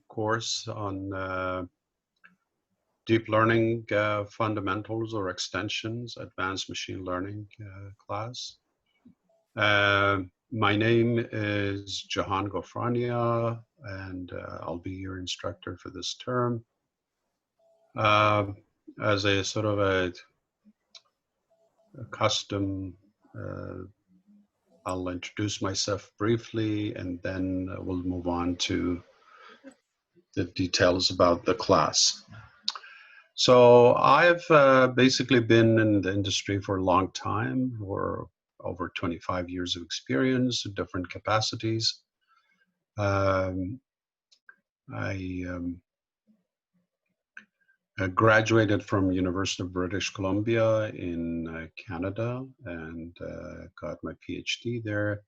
course on deep learning fundamentals or extensions, advanced machine learning class. My name is Jahan Gofrania, and I'll be your instructor for this term. As a sort of a custom, I'll introduce myself briefly, and then we'll move on to the details about the class. So I've basically been in the industry for a long time, for over 25 years of experience in different capacities. I graduated from University of British Columbia in Canada and got my PhD there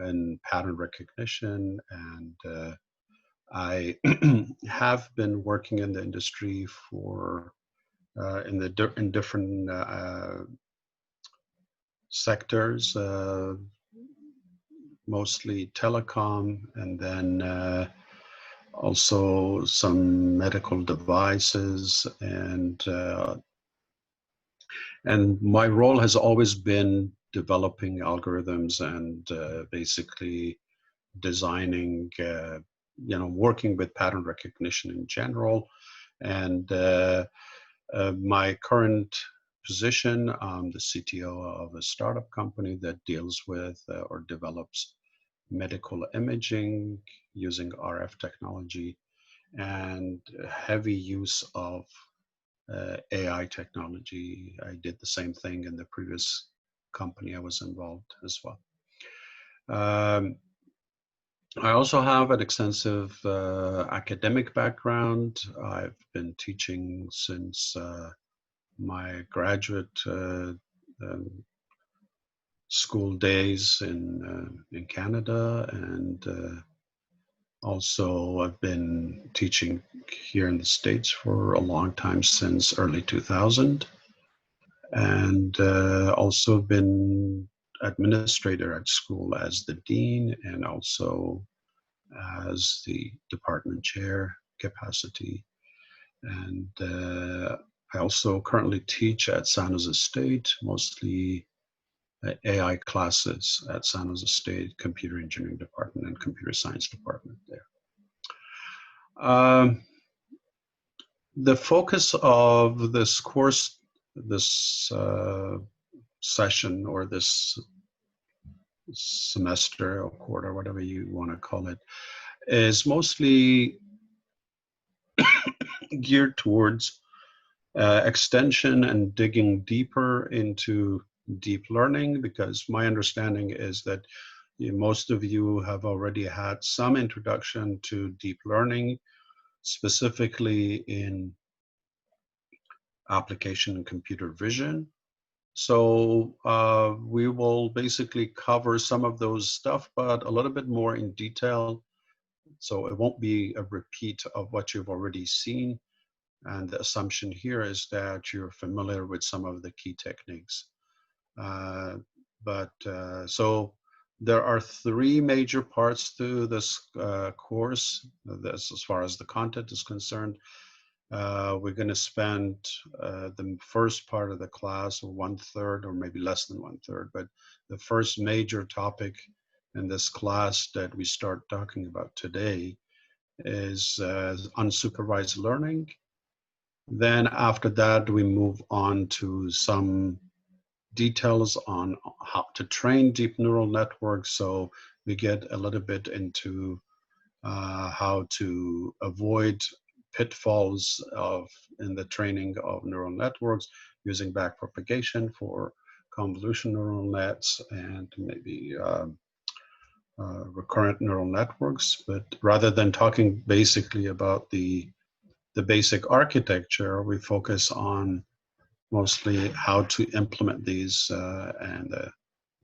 in pattern recognition, and I have been working in the industry for in different sectors, mostly telecom, and then also some medical devices, and my role has always been developing algorithms and basically designing, working with pattern recognition in general. And my current position, I'm the CTO of a startup company that deals with or develops medical imaging using RF technology and heavy use of AI technology. I did the same thing in the previous company I was involved as well. I also have an extensive academic background. I've been teaching since my graduate school days in Canada, and also I've been teaching here in the States for a long time, since early 2000, and also been administrator at school as the dean and also as the department chair capacity. And I also currently teach at San Jose State, mostly AI classes at San Jose State Computer Engineering Department and Computer Science Department there. The focus of this course, this session, or this semester or quarter, whatever you want to call it, is mostly geared towards extension and digging deeper into deep learning, because my understanding is that most of you have already had some introduction to deep learning, specifically in application and computer vision. So we will basically cover some of those stuff, but a little bit more in detail. So it won't be a repeat of what you've already seen. And the assumption here is that you're familiar with some of the key techniques. So there are three major parts to this course. That's as far as the content is concerned. We're going to spend the first part of the class, or 1/3, or maybe less than 1/3, but the first major topic in this class that we start talking about today is unsupervised learning. Then after that, we move on to some details on how to train deep neural networks. So we get a little bit into how to avoid pitfalls in the training of neural networks using backpropagation for convolution neural nets and maybe recurrent neural networks. But rather than talking basically about the basic architecture, we focus on mostly how to implement these and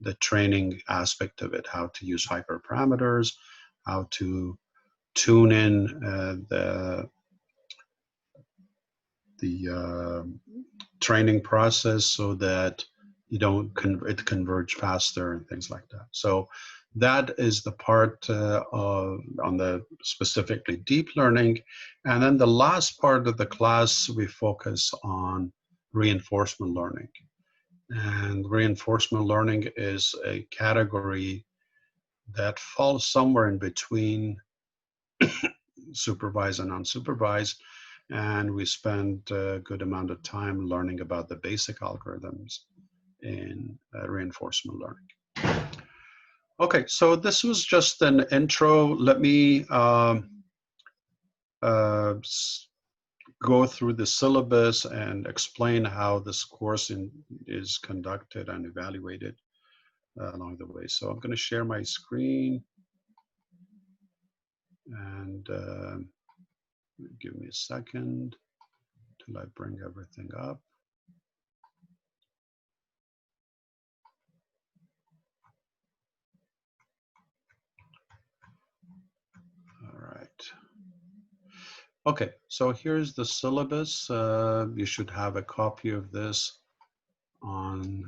the training aspect of it, how to use hyperparameters, how to tune in the training process so that it converge faster and things like that. So That is the part on the specifically deep learning. And then the last part of the class, we focus on reinforcement learning. And reinforcement learning is a category that falls somewhere in between supervised and unsupervised. And we spend a good amount of time learning about the basic algorithms in reinforcement learning. Okay, so this was just an intro. Let me go through the syllabus and explain how this course is conducted and evaluated along the way. So I'm going to share my screen and give me a second till I bring everything up. All right. Okay, so here's the syllabus. You should have a copy of this on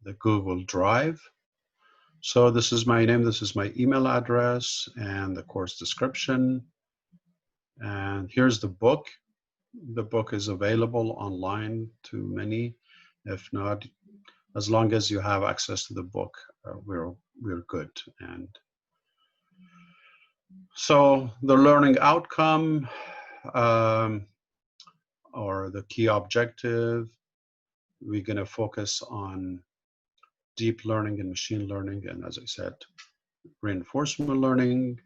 the Google Drive. So this is my name, this is my email address, and the course description. And here's the book. The book is available online to many. If not, as long as you have access to the book, we're good. And so the learning outcome, or the key objective, we're going to focus on deep learning and machine learning, and as I said, reinforcement learning,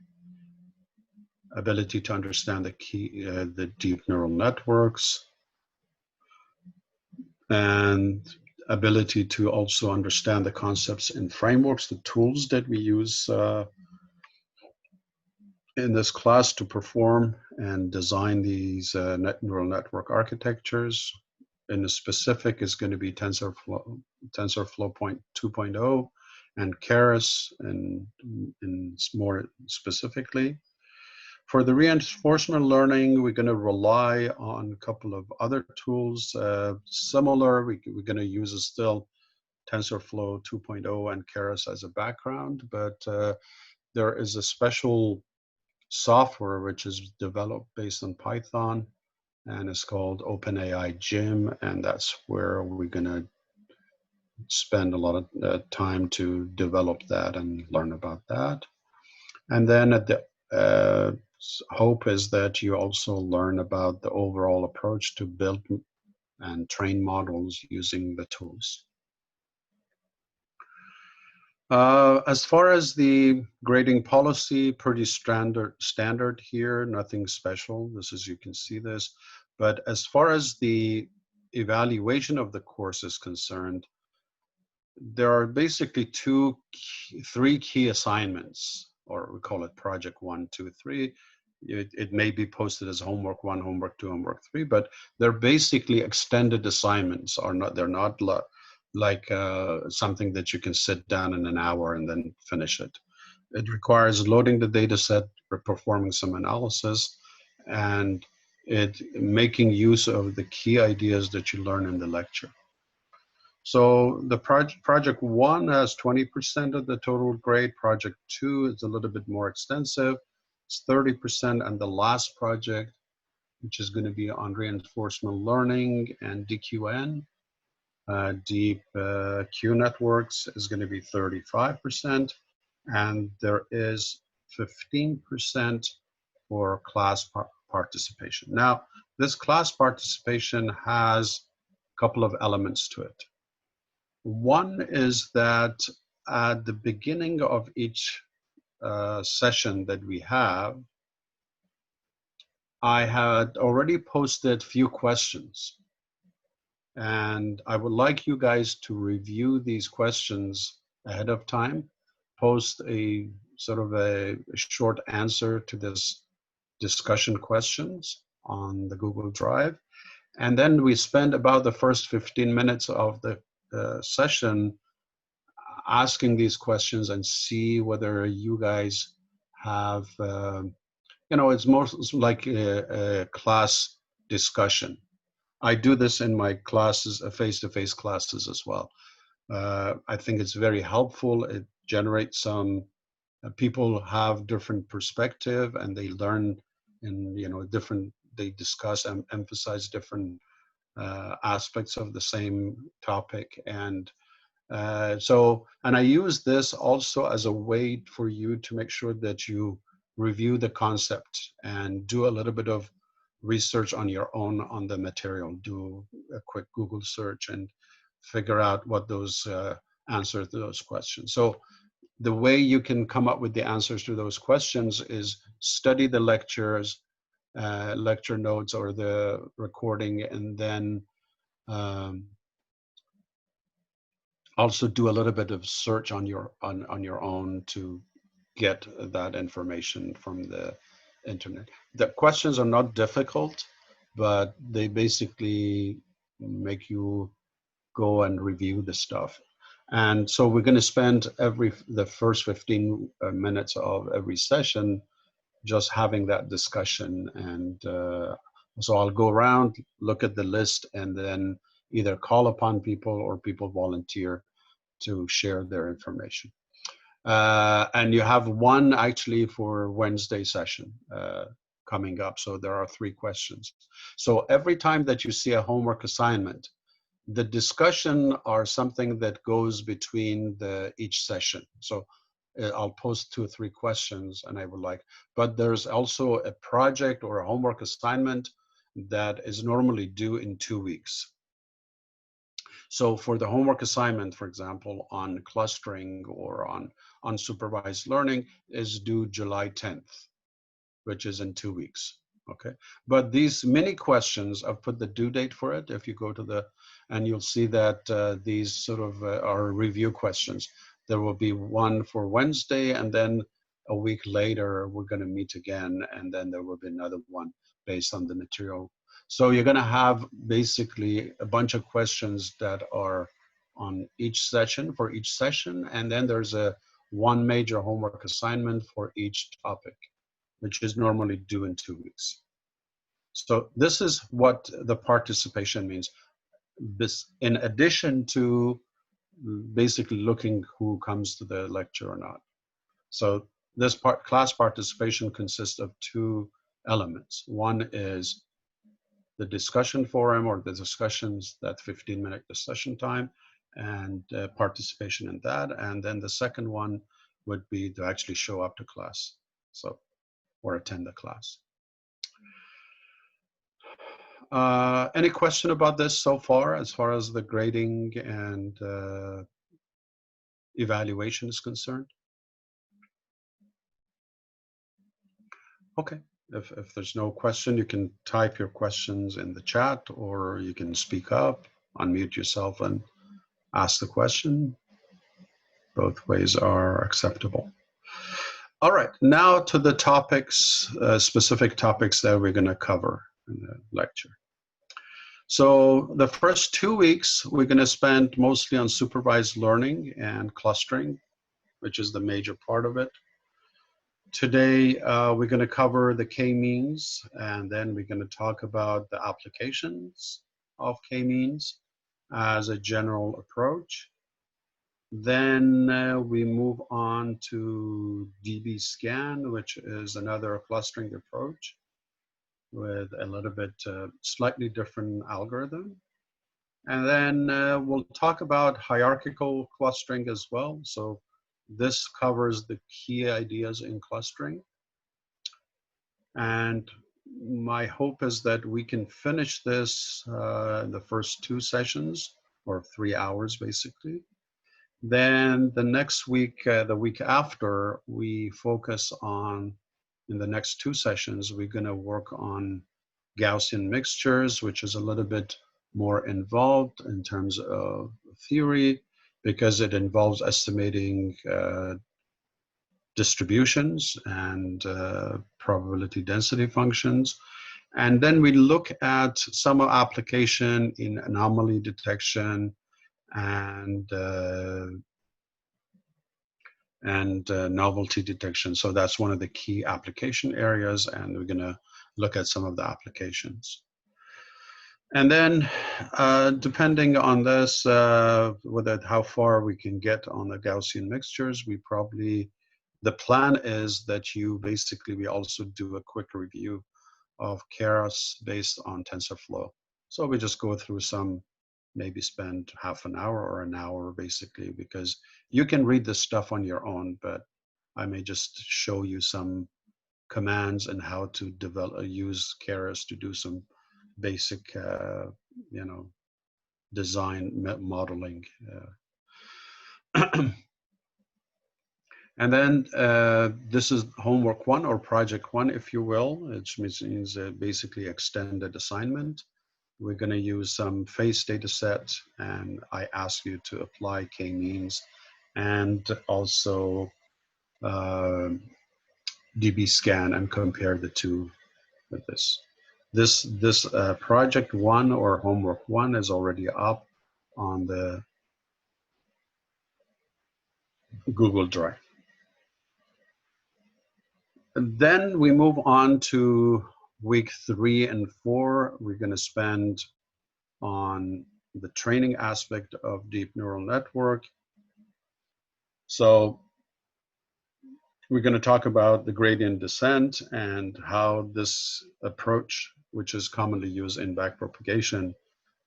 ability to understand the deep neural networks, and ability to also understand the concepts and frameworks, the tools that we use in this class to perform and design these neural network architectures. In the specific is going to be TensorFlow 2.0 and Keras in more specifically. For the reinforcement learning, we're going to rely on a couple of other tools. Similar, we're going to use still TensorFlow 2.0 and Keras as a background, but there is a special software which is developed based on Python, and it's called OpenAI Gym, and that's where we're going to spend a lot of time to develop that and learn about that. And then at the hope is that you also learn about the overall approach to build and train models using the tools. As far as the grading policy, pretty standard here, nothing special. This is, you can see this. But as far as the evaluation of the course is concerned, there are basically three key assignments, or we call it project 1, 2, 3. It may be posted as homework 1, homework 2, homework 3, but they're basically extended assignments. They're not like something that you can sit down in an hour and then finish it. It requires loading the data set, performing some analysis, and making use of the key ideas that you learn in the lecture. So the project 1 has 20% of the total grade. Project 2 is a little bit more extensive. It's 30%, and the last project, which is going to be on reinforcement learning and DQN, deep Q networks, is going to be 35%, and there is 15% for class participation. Now, this class participation has a couple of elements to it. One is that at the beginning of each session that we have, I had already posted few questions. And I would like you guys to review these questions ahead of time, post a sort of a short answer to this discussion questions on the Google Drive. And then we spend about the first 15 minutes of the session asking these questions and see whether you guys have, it's more like a class discussion. I do this in my classes, face-to-face classes as well. I think it's very helpful. It generate some, people have different perspective and they learn in, different, they discuss and emphasize different aspects of the same topic. And and I use this also as a way for you to make sure that you review the concept and do a little bit of research on your own on the material. Do a quick Google search and figure out what those answers to those questions. So the way you can come up with the answers to those questions is study the lectures, lecture notes or the recording, and then also do a little bit of search on your own to get that information from the internet. The questions are not difficult, but they basically make you go and review the stuff. And so we're going to spend the first 15 minutes of every session just having that discussion. And so I'll go around, look at the list, and then either call upon people or people volunteer to share their information. And you have one actually for Wednesday session coming up. So there are 3 questions. So every time that you see a homework assignment, the discussion are something that goes between each session. So I'll post 2 or 3 questions and I would like, but there's also a project or a homework assignment that is normally due in 2 weeks. So for the homework assignment, for example, on clustering or on unsupervised learning is due July 10th, which is in 2 weeks. Okay, but these mini questions, I've put the due date for it. If you go to and you'll see that these sort of are review questions. There will be one for Wednesday, and then a week later, we're going to meet again, and then there will be another one based on the material. So you're going to have basically a bunch of questions that are on each session, for each session, and then there's one major homework assignment for each topic, which is normally due in 2 weeks. So this is what the participation means. This, in addition to basically looking who comes to the lecture or not. So this class participation consists of 2 elements. One is the discussion forum or the discussions, that 15-minute discussion time, and participation in that. And then the second one would be to actually show up to class, so, or attend the class. Any question about this so far, as far as the grading and evaluation is concerned? Okay, if there's no question, you can type your questions in the chat, or you can speak up, unmute yourself and ask the question. Both ways are acceptable. All right, now to the topics, specific topics that we're going to cover in the lecture. So the first 2 weeks, we're going to spend mostly on supervised learning and clustering, which is the major part of it. Today, we're going to cover the k-means, and then we're going to talk about the applications of k-means as a general approach. Then we move on to db-scan, which is another clustering approach with a little bit slightly different algorithm. And then we'll talk about hierarchical clustering as well. So this covers the key ideas in clustering. And my hope is that we can finish this in the first 2 sessions, or 3 hours basically. Then the next week, the week after, we focus on, in the next 2 sessions, we're going to work on Gaussian mixtures, which is a little bit more involved in terms of theory, because it involves estimating distributions and probability density functions. And then we look at some application in anomaly detection and novelty detection. So that's one of the key application areas, and we're going to look at some of the applications. And then, depending on this, whether how far we can get on the Gaussian mixtures, we probably, the plan is that we also do a quick review of Keras based on TensorFlow. So we just go through some, maybe spend half an hour or an hour basically, because you can read this stuff on your own, but I may just show you some commands and how to develop, use Keras to do some basic, you know, design modeling. And then this is homework 1 or project 1, if you will, which means basically extended assignment. We're going to use some face data set, and I ask you to apply k-means and also dbScan and compare the two with this. This project 1 or homework 1 is already up on the Google Drive. And then we move on to week 3 and 4. We're going to spend on the training aspect of deep neural network. So we're going to talk about the gradient descent and how this approach, which is commonly used in backpropagation,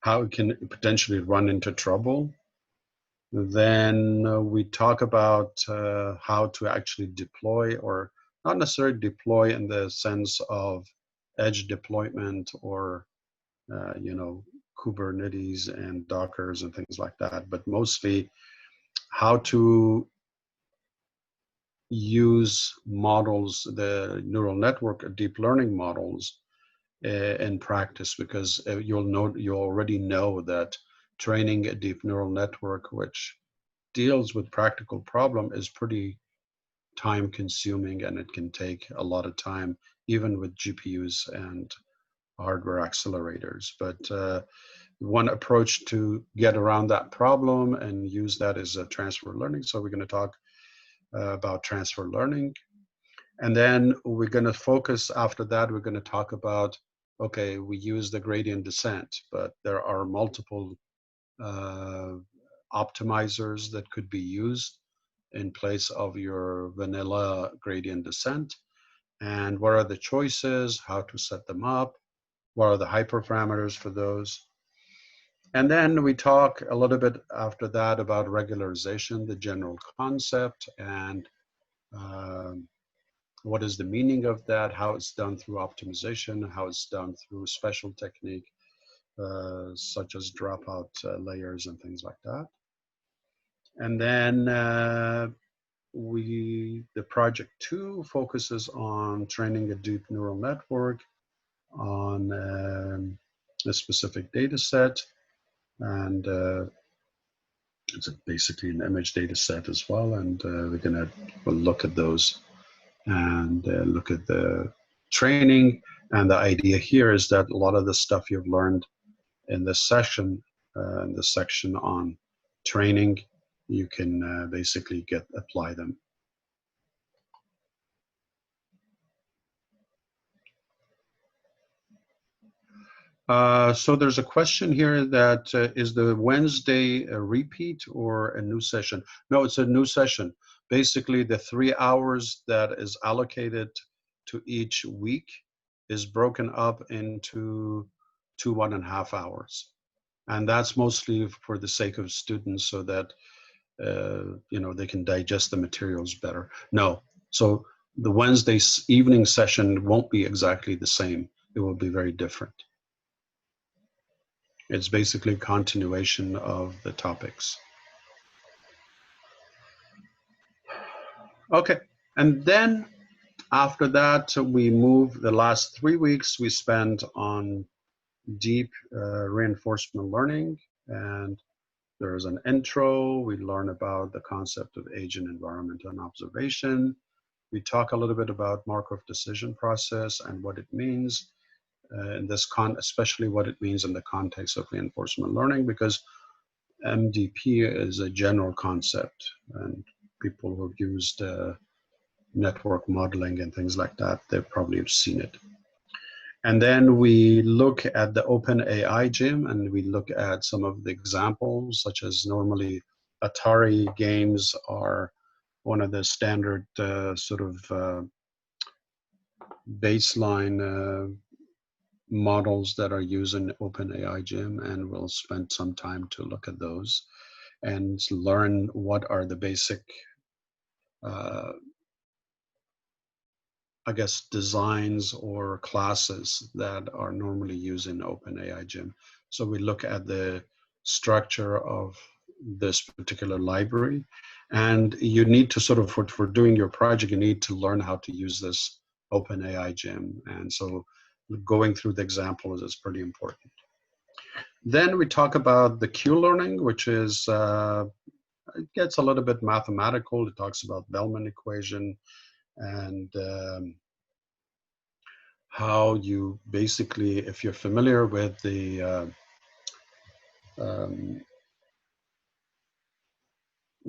how it can potentially run into trouble. Then we talk about how to actually deploy, or not necessarily deploy in the sense of edge deployment or you know, Kubernetes and Dockers and things like that, but mostly how to use models, the neural network, deep learning models in practice, because you already know that training a deep neural network which deals with practical problem is pretty time consuming, and it can take a lot of time, even with GPUs and hardware accelerators. But one approach to get around that problem and use that is transfer learning. So we're going to talk about transfer learning. And then we're going to focus, after that, we're going to talk about, okay, we use the gradient descent, but there are multiple optimizers that could be used in place of your vanilla gradient descent. And what are the choices, how to set them up, what are the hyperparameters for those. And then we talk a little bit after that about regularization, the general concept, and what is the meaning of that, how it's done through optimization, how it's done through special technique, such as dropout layers and things like that. And then the project 2 focuses on training a deep neural network on a specific data set. And it's basically an image data set as well. And we'll look at those and look at the training. And the idea here is that a lot of the stuff you've learned in this session, in this section on training, you can basically apply them. So there's a question here that is the Wednesday a repeat or a new session? No, it's a new session. Basically, the 3 hours that is allocated to each week is broken up into 2 1.5 hours. And that's mostly for the sake of students, so that you know, they can digest the materials better. No, so the Wednesday evening session won't be exactly the same. It will be very different. It's basically a continuation of the topics. Okay, and then after that, we move, the last 3 weeks we spend on deep reinforcement learning. And there's an intro. We learn about the concept of agent, environment, and observation. We talk a little bit about Markov decision process and what it means in this especially what it means in the context of reinforcement learning, because MDP is a general concept, and people who've used network modeling and things like that, they probably have seen it. And then we look at the OpenAI gym, and we look at some of the examples, such as normally Atari games are one of the standard sort of baseline models that are used in OpenAI gym, and we'll spend some time to look at those and learn what are the basic I guess, designs or classes that are normally used in OpenAI Gym. So we look at the structure of this particular library, and you need to sort of, for doing your project, you need to learn how to use this OpenAI Gym. And so going through the examples is pretty important. Then we talk about the Q-learning, which is, it gets a little bit mathematical. It talks about Bellman equation, and how you basically, if you're familiar with the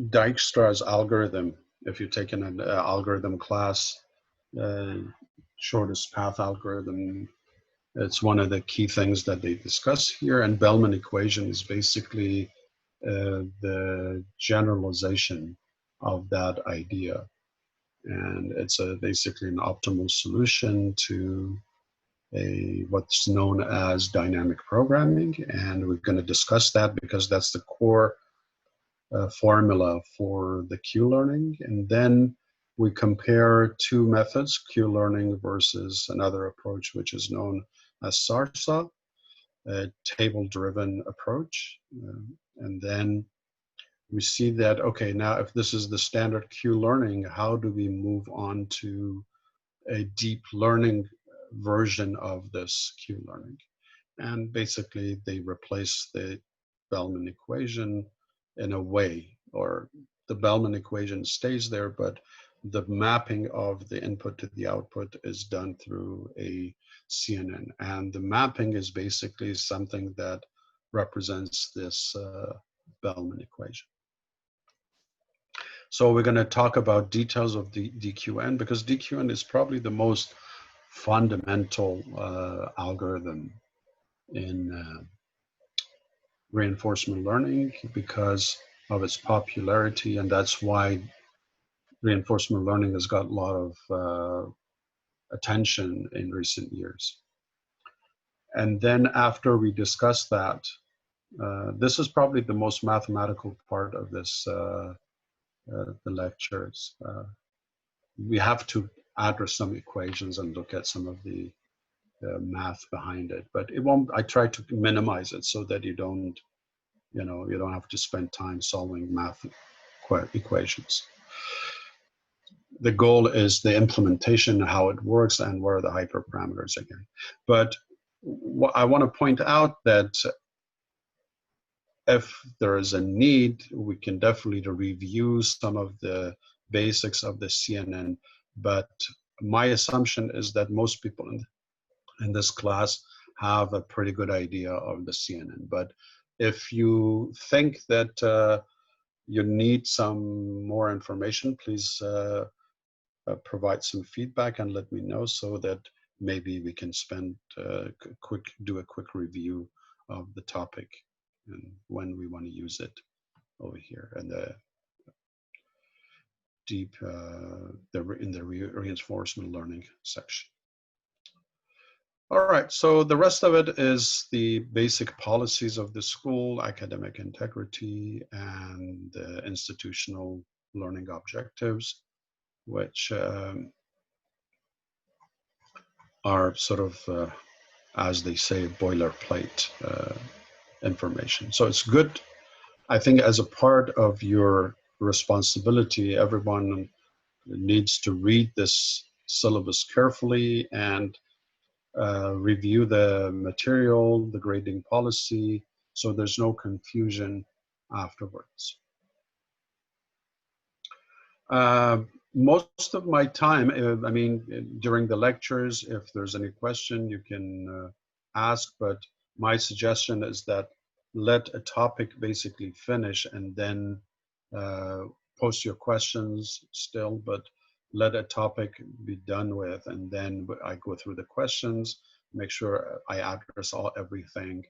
Dijkstra's algorithm, if you've taken an algorithm class, shortest path algorithm, it's one of the key things that they discuss here. And Bellman equation is basically the generalization of that idea. And it's basically an optimal solution to what's known as dynamic programming. And we're going to discuss that because that's the core formula for the Q-learning. And then we compare two methods, Q-learning versus another approach, which is known as SARSA, a table-driven approach. And then we see that, okay, now if this is the standard Q-learning, how do we move on to a deep learning version of this Q-learning? And basically they replace the Bellman equation in a way, or the Bellman equation stays there, but the mapping of the input to the output is done through a CNN. And the mapping is basically something that represents this Bellman equation. So we're going to talk about details of the DQN, because DQN is probably the most fundamental algorithm in reinforcement learning because of its popularity, and that's why reinforcement learning has got a lot of attention in recent years. And then after we discuss that, this is probably the most mathematical part of this the lectures. We have to address some equations and look at some of the math behind it, but it won't. I try to minimize it so that you don't have to spend time solving math equations. The goal is the implementation, how it works, and what are the hyperparameters again. But I want to point out that if there is a need, we can definitely review some of the basics of the CNN. But my assumption is that most people in this class have a pretty good idea of the CNN. But if you think that you need some more information, please provide some feedback and let me know so that maybe we can do a quick review of the topic and when we want to use it over here in the deep in the reinforcement learning section. All right, so the rest of it is the basic policies of the school, academic integrity, and institutional learning objectives, which are sort of, as they say, boilerplate information. So it's good, I think, as a part of your responsibility, everyone needs to read this syllabus carefully and review the material, the grading policy, so there's no confusion afterwards. Most of my time, I mean, during the lectures, if there's any question, you can ask, but my suggestion is that let a topic basically finish and then post your questions still, but let a topic be done with, and then I go through the questions, make sure I address everything,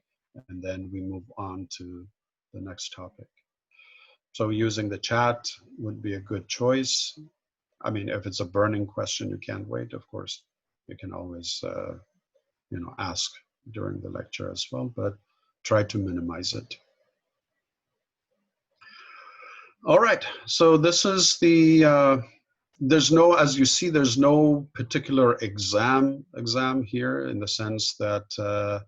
and then we move on to the next topic. So using the chat would be a good choice. I mean, if it's a burning question, you can't wait, of course. You can always, ask during the lecture as well, but try to minimize it. All right, so this is the, there's no, as you see, there's no particular exam here, in the sense that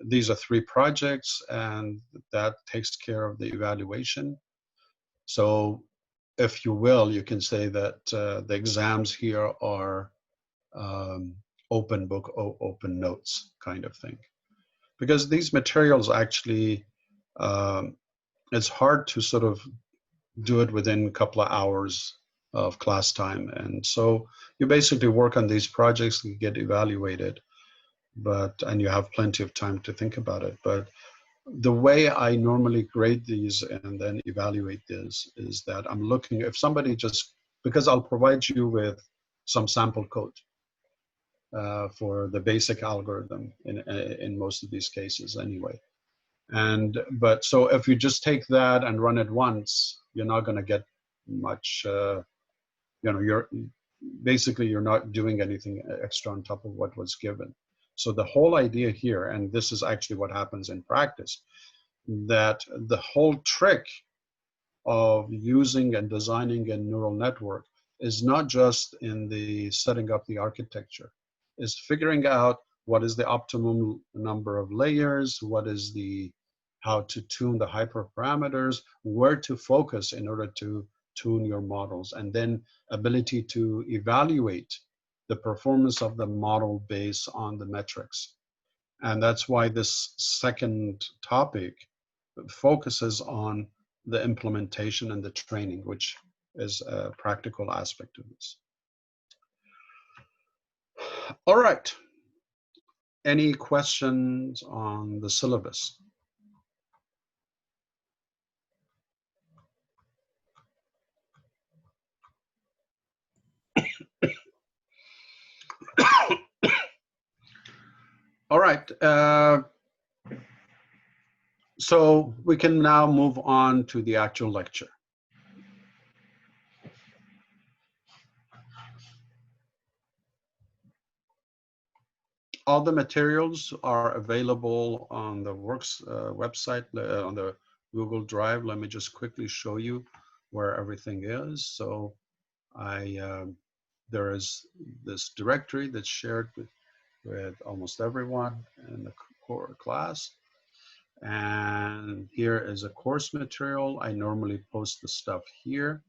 these are 3 projects and that takes care of the evaluation. So if you will, you can say that the exams here are open book, open notes kind of thing. Because these materials actually, it's hard to sort of do it within a couple of hours of class time. And so you basically work on these projects and get evaluated, and you have plenty of time to think about it. But the way I normally grade these and then evaluate this is that I'm looking, if somebody just, because I'll provide you with some sample code for the basic algorithm in most of these cases anyway. But so if you just take that and run it once, you're not going to get much, you're not doing anything extra on top of what was given. So the whole idea here, and this is actually what happens in practice, that the whole trick of using and designing a neural network is not just in the setting up the architecture, is figuring out what is the optimum number of layers, how to tune the hyperparameters, where to focus in order to tune your models, and then ability to evaluate the performance of the model based on the metrics. And that's why this second topic focuses on the implementation and the training, which is a practical aspect of this. All right. Any questions on the syllabus? All right. So we can now move on to the actual lecture. All the materials are available on the Works website, on the Google Drive. Let me just quickly show you where everything is. So there is this directory that's shared with almost everyone in the core class. And here is a course material. I normally post the stuff here.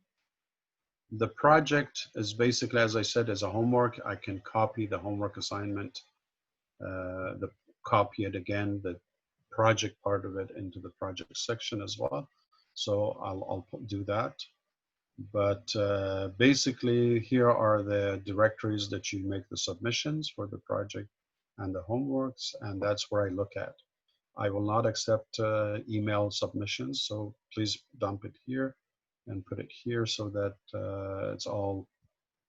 The project is basically, as I said, is a homework. I can copy the homework assignment, copy it again, the project part of it into the project section as well. So I'll do that. But basically, here are the directories that you make the submissions for the project and the homeworks, and that's where I look at. I will not accept email submissions, so please dump it here and put it here so that it's all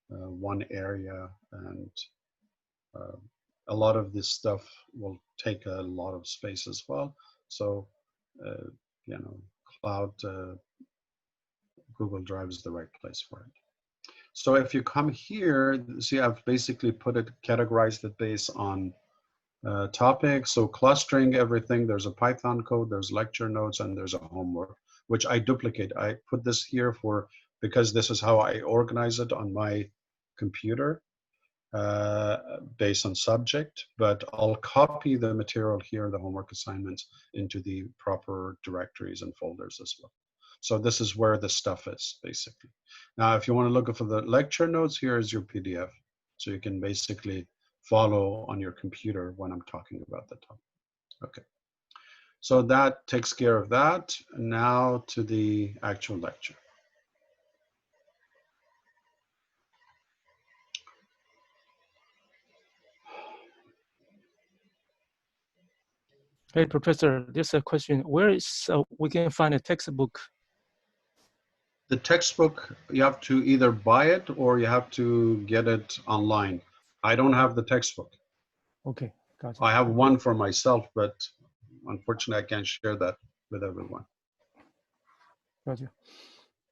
one area. And a lot of this stuff will take a lot of space as well. So, cloud, Google Drive is the right place for it. So if you come here, see, I've basically categorized it based on topic. So clustering everything, there's a Python code, there's lecture notes, and there's a homework, which I duplicate. I put this here because this is how I organize it on my computer based on subject, but I'll copy the material here, the homework assignments, into the proper directories and folders as well. So this is where the stuff is, basically. Now, if you want to look for the lecture notes, here is your PDF. So you can basically follow on your computer when I'm talking about the topic. Okay. So that takes care of that. Now to the actual lecture. Hey, Professor, there's a question. Where is we can find a textbook? The textbook, you have to either buy it or you have to get it online. I don't have the textbook. Okay, gotcha. I have one for myself, but unfortunately I can't share that with everyone. Gotcha.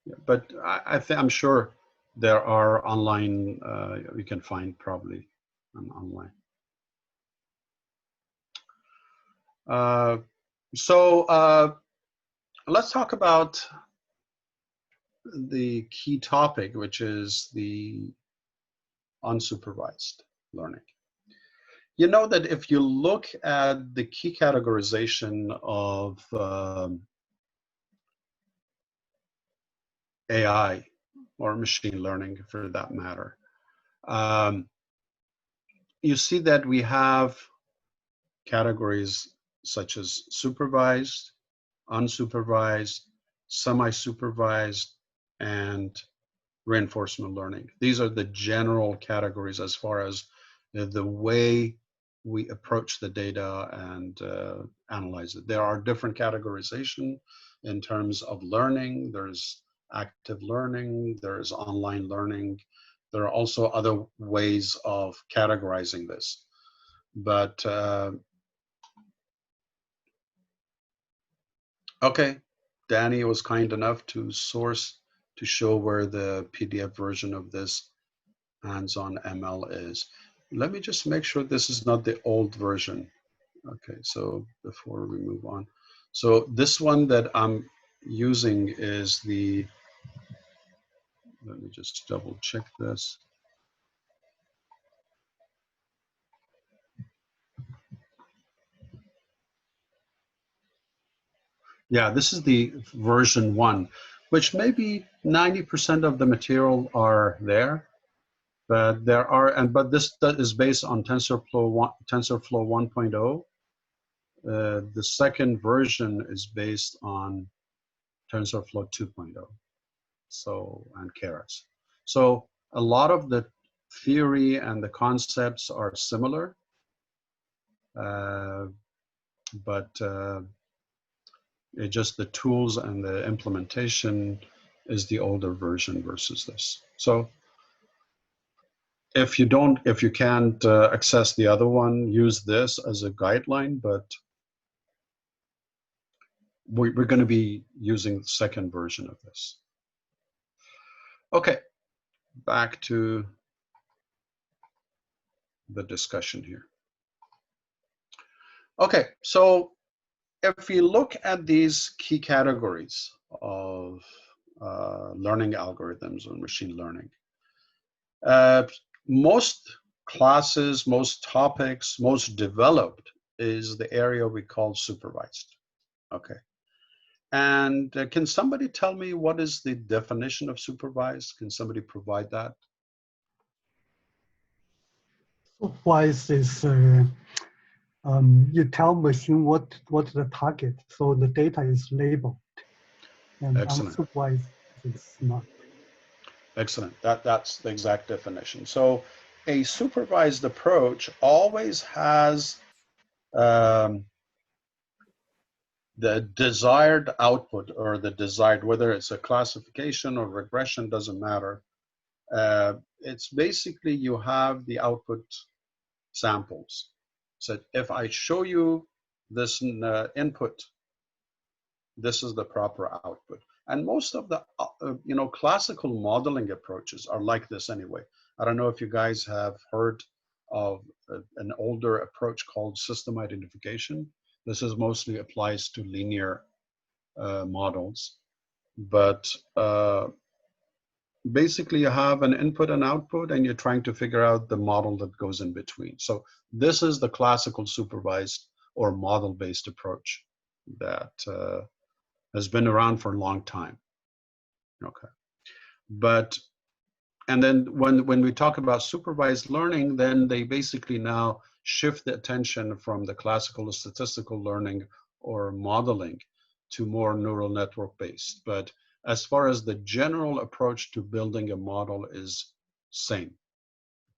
Yeah, but I'm sure there are online, you can find probably online. So let's talk about the key topic, which is the unsupervised learning. You know that if you look at the key categorization of AI or machine learning for that matter, you see that we have categories such as supervised, unsupervised, semi-supervised, and reinforcement learning. These are the general categories as far as the way we approach the data and analyze it. There are different categorization in terms of learning. There's active learning, there's online learning. There are also other ways of categorizing this. But okay, Danny was kind enough to show where the PDF version of this hands-on ML is. Let me just make sure this is not the old version. Okay, so before we move on. So this one that I'm using is the, let me just double check this. Yeah, this is the version 1, which maybe 90% of the material are there. But there are, but this is based on TensorFlow 1.0. The second version is based on TensorFlow 2.0. So, and Keras. So a lot of the theory and the concepts are similar, but it just the tools and the implementation is the older version versus this. So if you can't access the other one, use this as a guideline, but we're going to be using the second version of this. Okay, back to the discussion here. Okay, so if you look at these key categories of learning algorithms or machine learning, most classes, most topics, most developed is the area we call supervised. Okay. And can somebody tell me what is the definition of supervised? Can somebody provide that? Supervised is you tell machine what's the target, so the data is labeled. And Excellent. unsupervised is not. Excellent. That's the exact definition. So a supervised approach always has the desired output, or the desired, whether it's a classification or regression, doesn't matter. It's basically you have the output samples. So if I show you this input, this is the proper output. And most of the classical modeling approaches are like this anyway. I don't know if you guys have heard of an older approach called system identification. This is mostly applies to linear models, but basically you have an input and output and you're trying to figure out the model that goes in between. So this is the classical supervised or model-based approach that has been around for a long time. Okay, but and then when we talk about supervised learning, then they basically now shift the attention from the classical statistical learning or modeling to more neural network based. But as far as the general approach to building a model is same.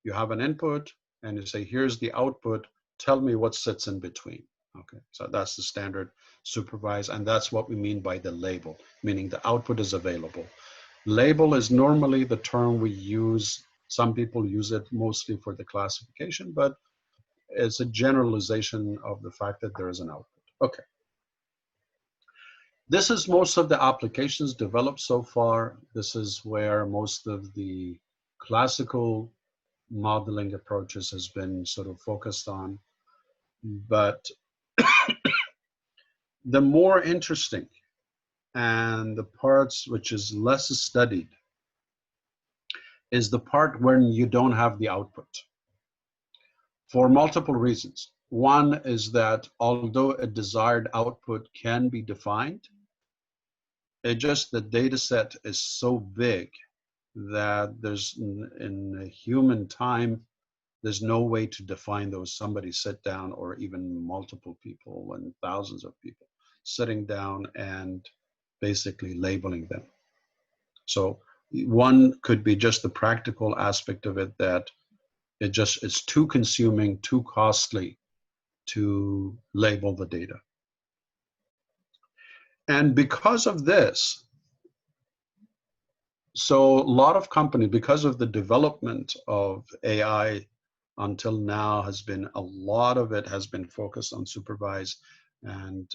You have an input and you say, here's the output, tell me what sits in between. Okay, so that's the standard supervised, and that's what we mean by the label, meaning the output is available. Label is normally the term we use. Some people use it mostly for the classification, but it's a generalization of the fact that there is an output. Okay. This is most of the applications developed so far. This is where most of the classical modeling approaches has been sort of focused on. But the more interesting and the parts which is less studied is the part when you don't have the output, for multiple reasons. One is that although a desired output can be defined, it just the data set is so big that there's in human time, there's no way to define those. Somebody sit down, or even multiple people and thousands of people sitting down and basically labeling them. So one could be just the practical aspect of it, that it's too consuming, too costly to label the data. And because of this, so a lot of companies, because of the development of AI until now, has been, a lot of it has been focused on supervised and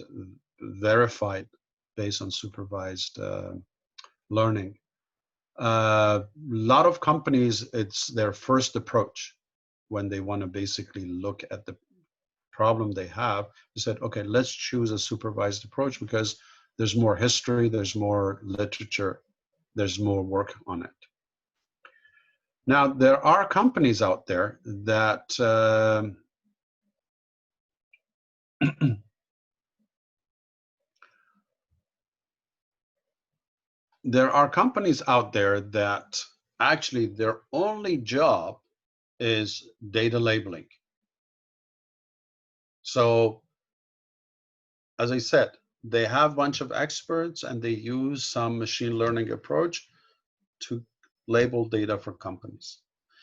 verified based on supervised learning. A lot of companies, it's their first approach when they want to basically look at the problem they have. They said, okay, let's choose a supervised approach because there's more history, there's more literature, there's more work on it. Now, there are companies out there that there are companies out there that actually their only job is data labeling. So, as I said, they have a bunch of experts and they use some machine learning approach to label data for companies.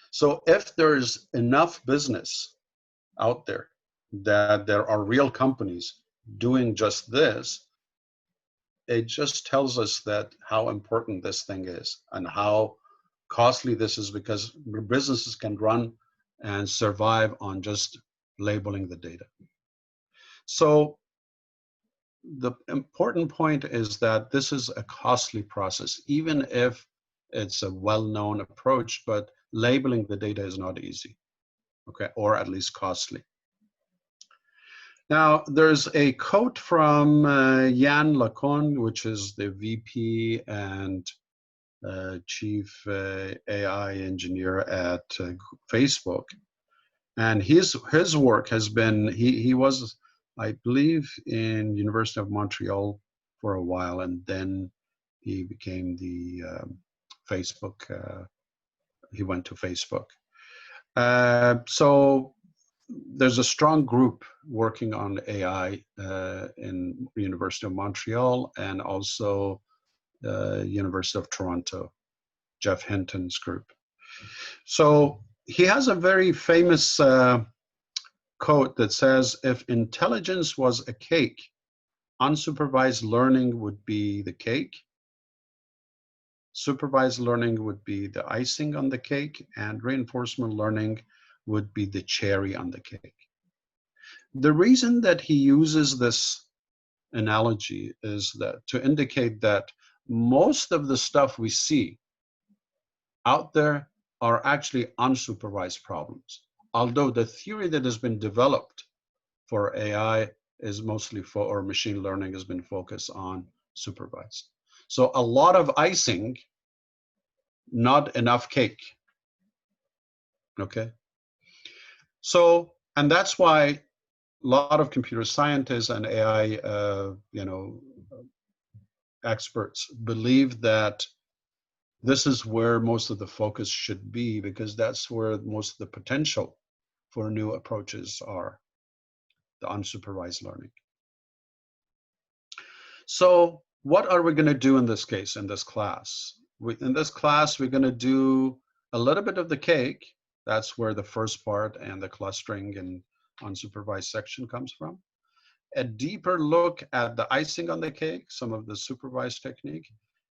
So if there's enough business out there that there are real companies doing just this, it just tells us that how important this thing is and how costly this is, because businesses can run and survive on just labeling the data. So the important point is that this is a costly process, even if it's a well-known approach, but labeling the data is not easy, okay, or at least costly. Now, there's a quote from Yann LeCun, which is the VP and chief AI engineer at Facebook. And his work has been, he was, I believe, in University of Montreal for a while, and then he became the Facebook, he went to Facebook. So there's a strong group working on AI in University of Montreal and also University of Toronto, Jeff Hinton's group. So he has a very famous quote that says, if intelligence was a cake, unsupervised learning would be the cake, supervised learning would be the icing on the cake, and reinforcement learning would be the cherry on the cake. The reason that he uses this analogy is that to indicate that most of the stuff we see out there are actually unsupervised problems, although the theory that has been developed for AI is mostly or machine learning has been focused on supervised. So a lot of icing, not enough cake, okay? So, and that's why a lot of computer scientists and AI, experts believe that this is where most of the focus should be, because that's where most of the potential for new approaches are, the unsupervised learning. So what are we going to do in this case, in this class? In this class, we're going to do a little bit of the cake. That's where the first part and the clustering and unsupervised section comes from. A deeper look at the icing on the cake, some of the supervised technique,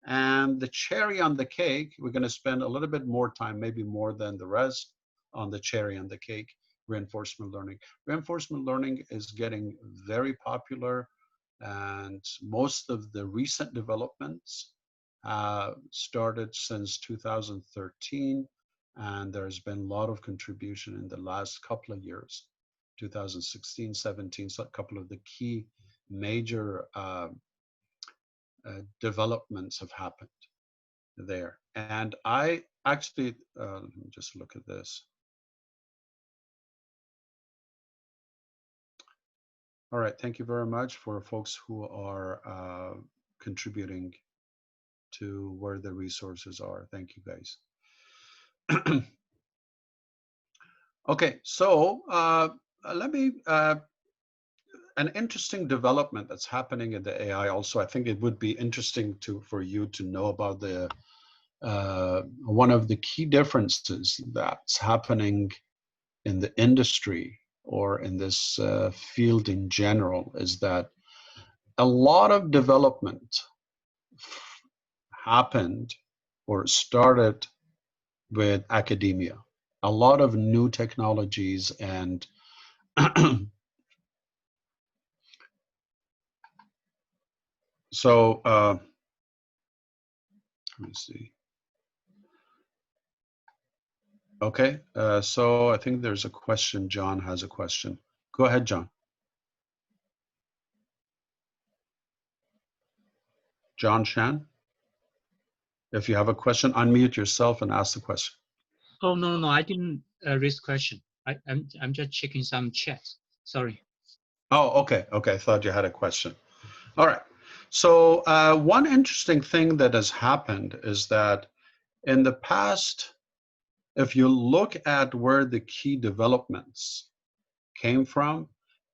And the cherry on the cake, we're going to spend a little bit more time, maybe more than the rest, on the cherry on the cake, reinforcement learning. Reinforcement learning is getting very popular, and most of the recent developments started since 2013, and there's been a lot of contribution in the last couple of years, 2016, 17, so a couple of the key major developments have happened there. And I actually, let me just look at this. All right, thank you very much for folks who are contributing to where the resources are. Thank you, guys. Okay, so let me, an interesting development that's happening in the AI also, I think it would be interesting for you to know about the, one of the key differences that's happening in the industry or in this field in general is that a lot of development happened or started with academia. A lot of new technologies and so let me see. Okay, so I think there's a question. John has a question. Go ahead, John. John Shan. If you have a question, unmute yourself and ask the question. Oh, no, I didn't raise question. I'm just checking some chats. Sorry. Oh, okay. I thought you had a question. All right. So one interesting thing that has happened is that in the past, if you look at where the key developments came from,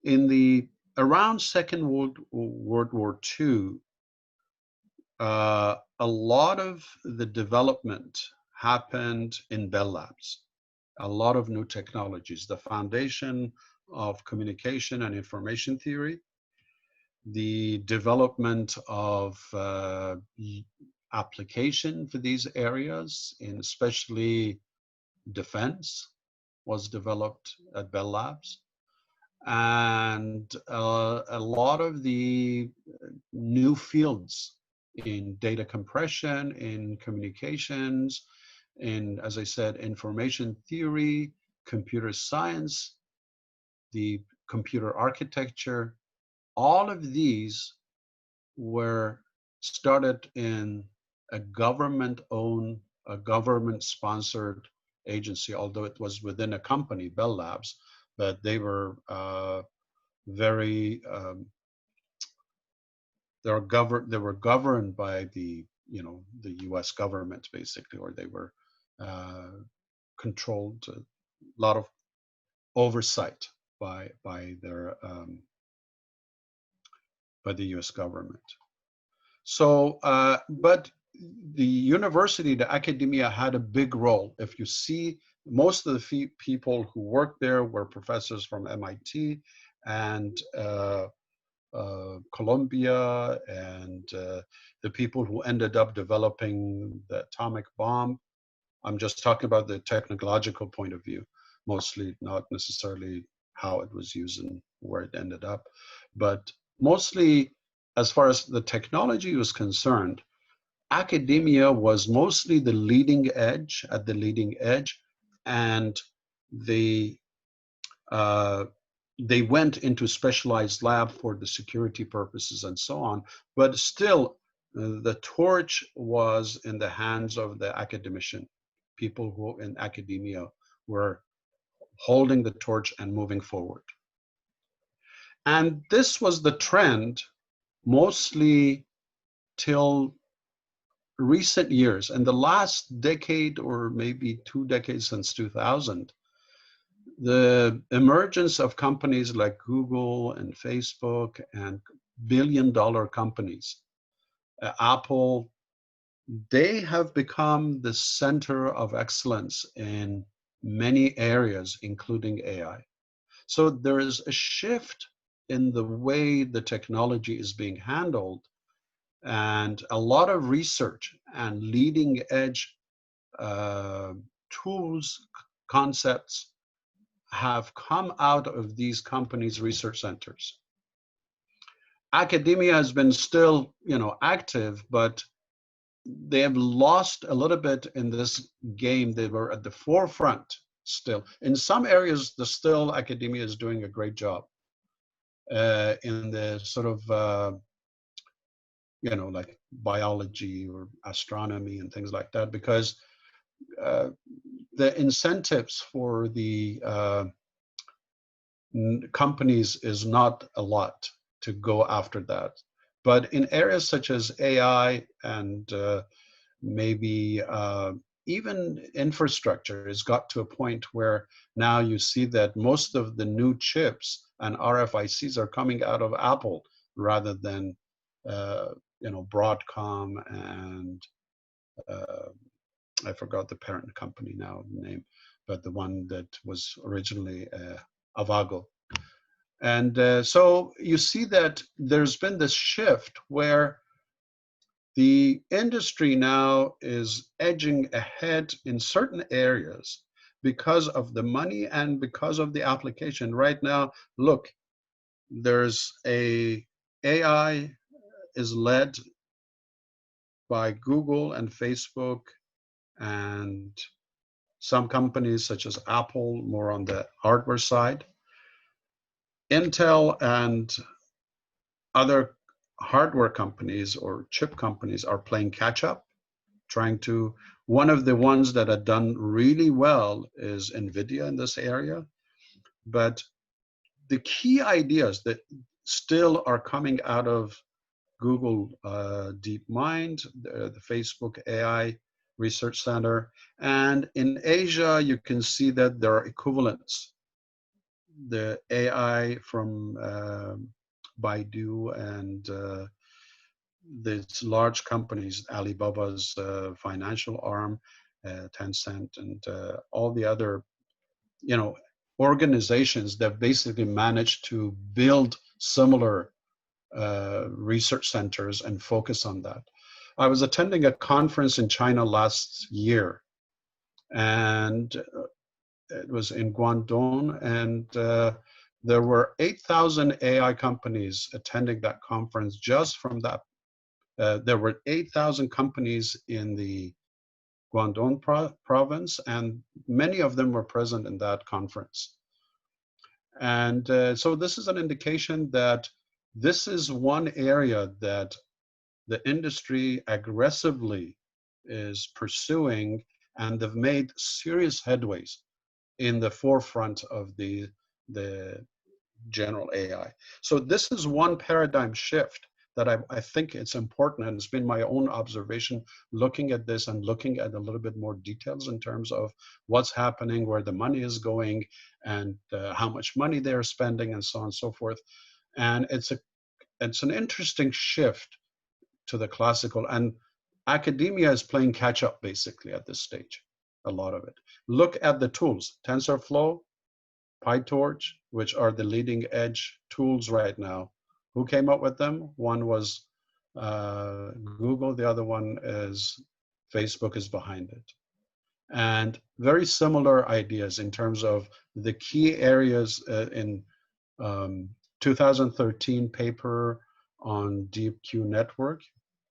in the around Second World War II, a lot of the development happened in Bell Labs. A lot of new technologies, the foundation of communication and information theory, the development of application for these areas, in especially defense, was developed at Bell Labs. And a lot of the new fields in data compression, in communications, in, as I said, information theory, computer science, the computer architecture, all of these were started in a government-owned, a government-sponsored agency, although it was within a company, Bell Labs, but they were very, they were governed by the, the U.S. government basically, or they were controlled, a lot of oversight by their by the U.S. government. So, but the university, the academia had a big role. If you see, most of the people who worked there were professors from MIT and Columbia, and the people who ended up developing the atomic bomb. I'm just talking about the technological point of view, mostly, not necessarily how it was used and where it ended up, but mostly as far as the technology was concerned, academia was mostly the leading edge, at the leading edge, and they went into specialized lab for the security purposes and so on, but still the torch was in the hands of the academician, people who in academia were holding the torch and moving forward. And this was the trend mostly till recent years. In the last decade, or maybe 2 decades since 2000, the emergence of companies like Google and Facebook and billion-dollar companies, Apple, they have become the center of excellence in many areas, including AI. So there is a shift in the way the technology is being handled, And a lot of research and leading edge tools, concepts have come out of these companies' research centers. Academia has been still, active, but they have lost a little bit in this game. They were at the forefront still. In some areas, academia is doing a great job in the sort of, like biology or astronomy and things like that, because the incentives for the companies is not a lot to go after that. But in areas such as AI and maybe even infrastructure has got to a point where now you see that most of the new chips and RFICs are coming out of Apple rather than Broadcom and I forgot the parent company now name, but the one that was originally Avago. And so you see that there's been this shift where the industry now is edging ahead in certain areas because of the money and because of the application. Right now, look, there's AI is led by Google and Facebook and some companies such as Apple, more on the hardware side. Intel and other hardware companies or chip companies are playing catch up, trying to, one of the ones that have done really well is NVIDIA in this area. But the key ideas that still are coming out of Google DeepMind, the Facebook AI Research Center, and in Asia, you can see that there are equivalents. The AI from Baidu and these large companies, Alibaba's financial arm, Tencent, and all the other, organizations that basically managed to build similar research centers and focus on that. I was attending a conference in China last year, and it was in Guangdong, and there were 8,000 AI companies attending that conference just from that. There were 8,000 companies in the Guangdong province, and many of them were present in that conference. And so this is an indication that this is one area that the industry aggressively is pursuing, and they've made serious headways in the forefront of the general AI. So this is one paradigm shift that I think it's important, and it's been my own observation looking at this and looking at a little bit more details in terms of what's happening, where the money is going, and how much money they're spending, and so on and so forth. And it's an interesting shift to the classical, and academia is playing catch up basically at this stage, a lot of it. Look at the tools, TensorFlow, PyTorch, which are the leading edge tools right now. Who came up with them? One was Google, the other one is Facebook is behind it. And very similar ideas in terms of the key areas in 2013 paper on DeepQ network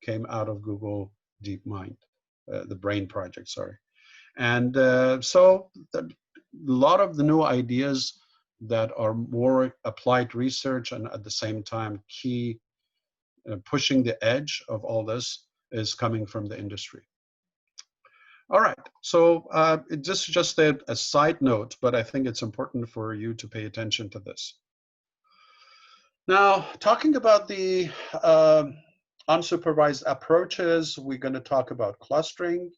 came out of Google DeepMind, the BRAIN project, sorry. And so a lot of the new ideas that are more applied research and at the same time key pushing the edge of all this is coming from the industry. All right, so this is just a side note, but I think it's important for you to pay attention to this. Now, talking about the unsupervised approaches, we're going to talk about clustering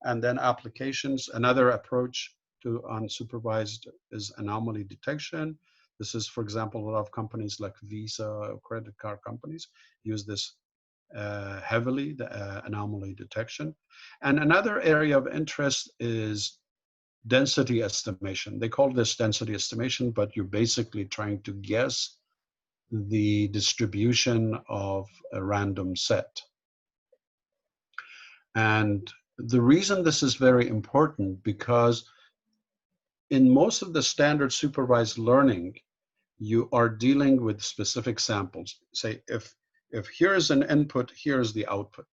and then applications. Another approach to unsupervised is anomaly detection. This is, for example, a lot of companies like Visa, credit card companies use this heavily, the anomaly detection. And another area of interest is density estimation. They call this density estimation, but you're basically trying to guess the distribution of a random set. And the reason this is very important, because in most of the standard supervised learning, you are dealing with specific samples. Say, if here's an input, here's the output.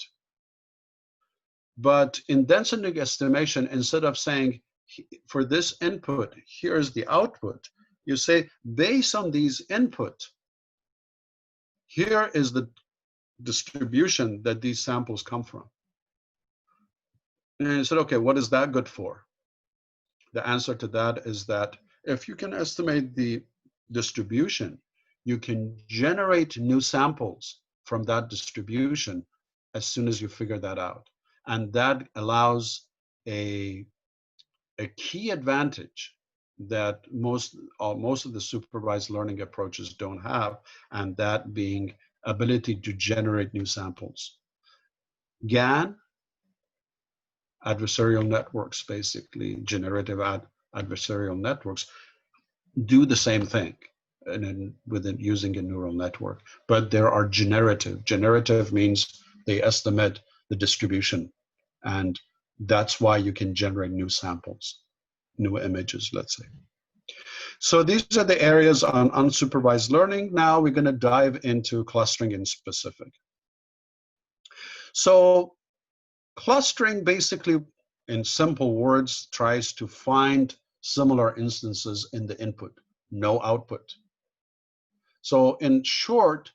But in density estimation, instead of saying, for this input, here's the output, you say, based on these input, here is the distribution that these samples come from. And you said, okay, what is that good for? The answer to that is that if you can estimate the distribution, you can generate new samples from that distribution as soon as you figure that out. And that allows a key advantage that most of the supervised learning approaches don't have, and that being ability to generate new samples. GAN, adversarial networks, basically generative adversarial networks, do the same thing within using a neural network, but there are generative. Generative means they estimate the distribution, and that's why you can generate new samples, new images, let's say. So these are the areas on unsupervised learning. Now we're going to dive into clustering in specific. So clustering, basically, in simple words, tries to find similar instances in the input, no output. So in short,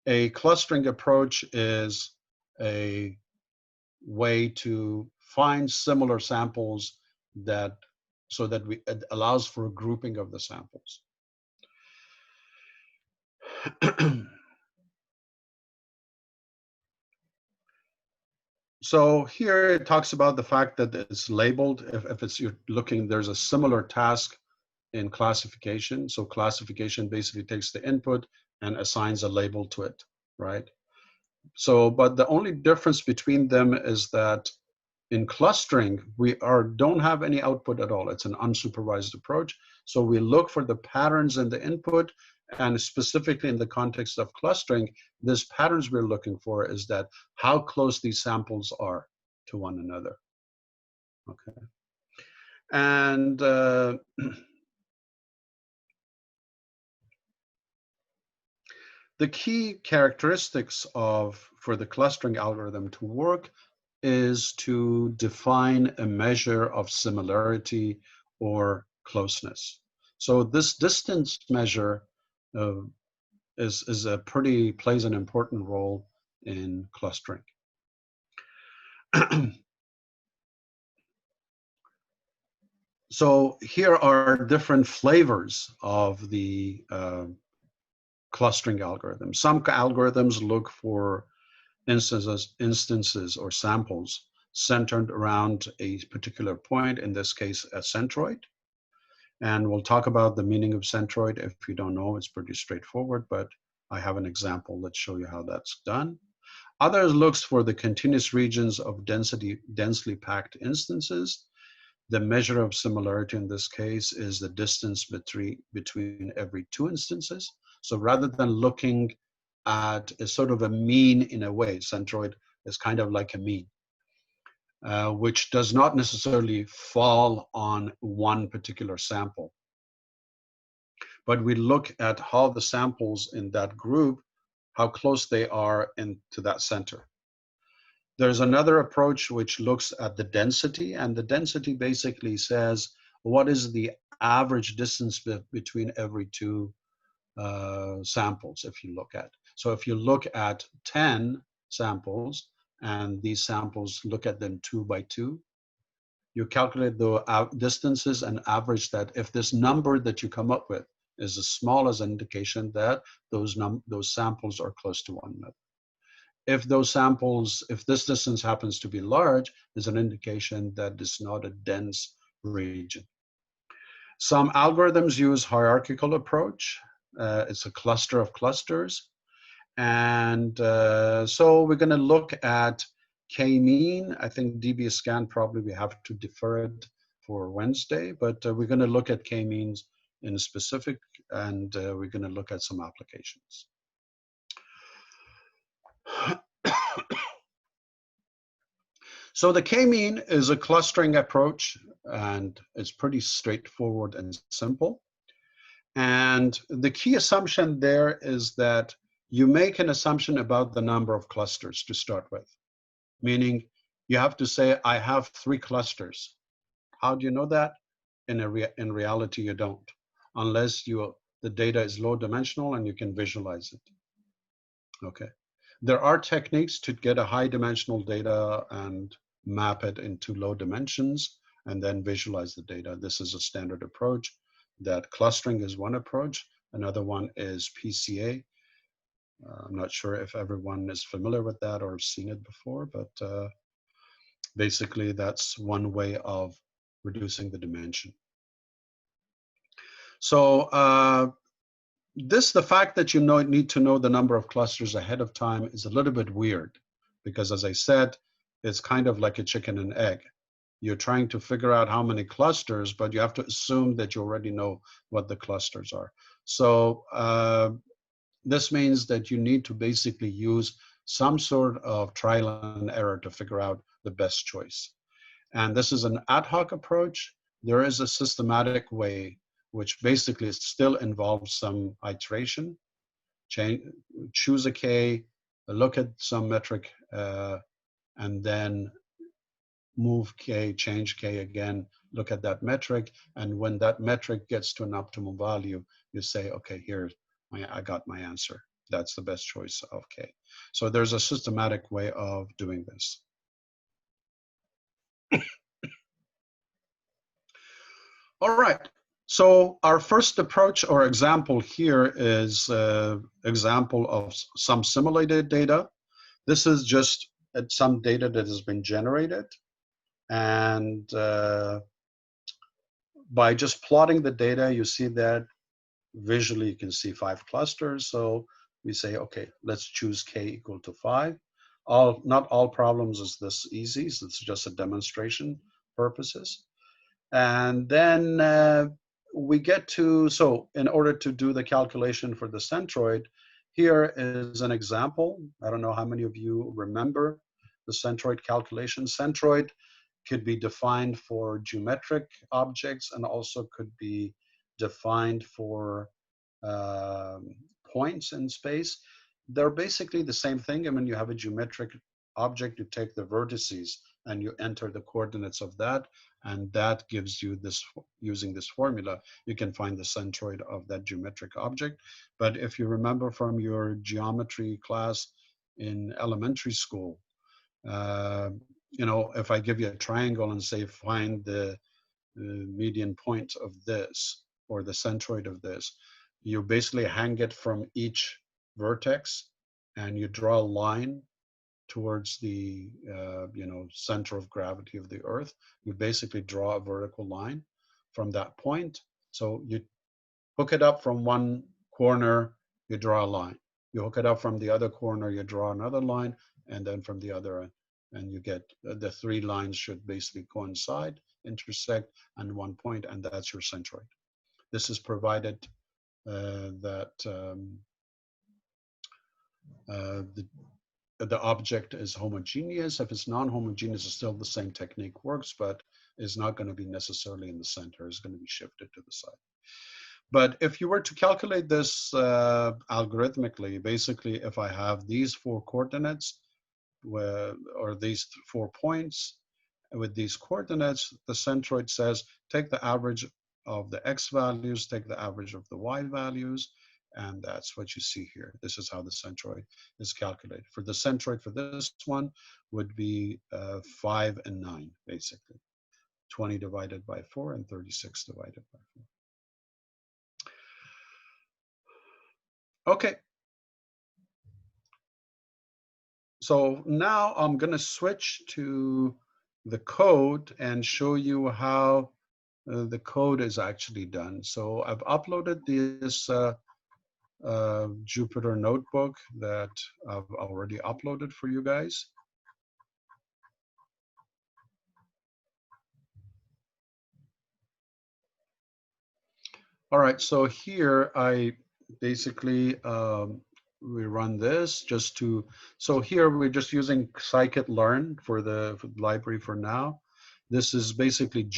a clustering approach is a way to find similar samples so that it allows for a grouping of the samples. So here it talks about the fact that it's labeled. If you're looking, there's a similar task in classification. So classification basically takes the input and assigns a label to it, right? So, but the only difference between them is that in clustering, we don't have any output at all. It's an unsupervised approach. So we look for the patterns in the input, and specifically in the context of clustering, these patterns we're looking for is that how close these samples are to one another. Okay. And the key characteristics for the clustering algorithm to work is to define a measure of similarity or closeness. So this distance measure plays an important role in clustering. So here are different flavors of the clustering algorithm. Some algorithms look for instances or samples centered around a particular point, in this case, a centroid. And we'll talk about the meaning of centroid. If you don't know, it's pretty straightforward, but I have an example. Let's show you how that's done. Others looks for the continuous regions of densely packed instances. The measure of similarity in this case is the distance between every two instances. So rather than looking at a sort of a mean in a way, centroid is kind of like a mean, which does not necessarily fall on one particular sample. But we look at how the samples in that group, how close they are to that center. There's another approach which looks at the density, and the density basically says what is the average distance between every two samples if you look at. So if you look at 10 samples and these samples look at them 2 by 2, you calculate the distances and average that. If this number that you come up with is as small as an indication that those samples are close to one another. If this distance happens to be large, is an indication that it's not a dense region. Some algorithms use hierarchical approach. It's a cluster of clusters. And so we're going to look at k-mean. I think dbScan probably we have to defer it for Wednesday, but we're going to look at k-means in specific, and we're going to look at some applications. So the k-mean is a clustering approach, and it's pretty straightforward and simple. And the key assumption there is that you make an assumption about the number of clusters to start with, meaning you have to say, I have 3 clusters. How do you know that? In reality, you don't, unless the data is low dimensional and you can visualize it. Okay. There are techniques to get a high dimensional data and map it into low dimensions and then visualize the data. This is a standard approach. That clustering is one approach. Another one is PCA. I'm not sure if everyone is familiar with that or seen it before, but basically that's one way of reducing the dimension. So the fact that you need to know the number of clusters ahead of time is a little bit weird, because as I said, it's kind of like a chicken and egg. You're trying to figure out how many clusters, but you have to assume that you already know what the clusters are. So this means that you need to basically use some sort of trial and error to figure out the best choice. And this is an ad hoc approach. There is a systematic way, which basically still involves some iteration. Choose a k, look at some metric, and then move k, change k again, look at that metric, and when that metric gets to an optimal value, you say, okay, I got my answer. That's the best choice of k. So there's a systematic way of doing this. All right. So our first approach or example here is example of some simulated data. This is just some data that has been generated. And by just plotting the data, you see that visually you can see 5 clusters. So we say, okay, let's choose k equal to 5. Not all problems is this easy. So it's just a demonstration purposes. And then we get to, so in order to do the calculation for the centroid, here is an example. I don't know how many of you remember the centroid calculation. Centroid could be defined for geometric objects and also could be defined for points in space. They're basically the same thing. I mean, you have a geometric object, you take the vertices and you enter the coordinates of that, and that gives you this, using this formula, you can find the centroid of that geometric object. But if you remember from your geometry class in elementary school, you know, if I give you a triangle and say, find the median point of this, or the centroid of this, you basically hang it from each vertex and you draw a line towards the you know, center of gravity of the earth. You basically draw a vertical line from that point. So you hook it up from one corner, you draw a line. You hook it up from the other corner, you draw another line, and then from the other end, and you get the 3 lines should basically coincide, intersect, and one point, and that's your centroid. This is provided that the object is homogeneous. If it's non-homogeneous, it's still the same technique works, but is not going to be necessarily in the center. It's going to be shifted to the side. But if you were to calculate this algorithmically, basically, if I have these 4 coordinates, or these 4 points with these coordinates, the centroid says, take the average of the x values, take the average of the y values, and that's what you see here. This is how the centroid is calculated. For the centroid for this one would be 5 and 9, basically. 20 divided by 4 and 36 divided by 4. Okay. So now I'm going to switch to the code and show you how the code is actually done. So I've uploaded this Jupyter notebook that I've already uploaded for you guys. All right, so here I basically we run this just to, so here we're just using scikit-learn for the library for now. This is basically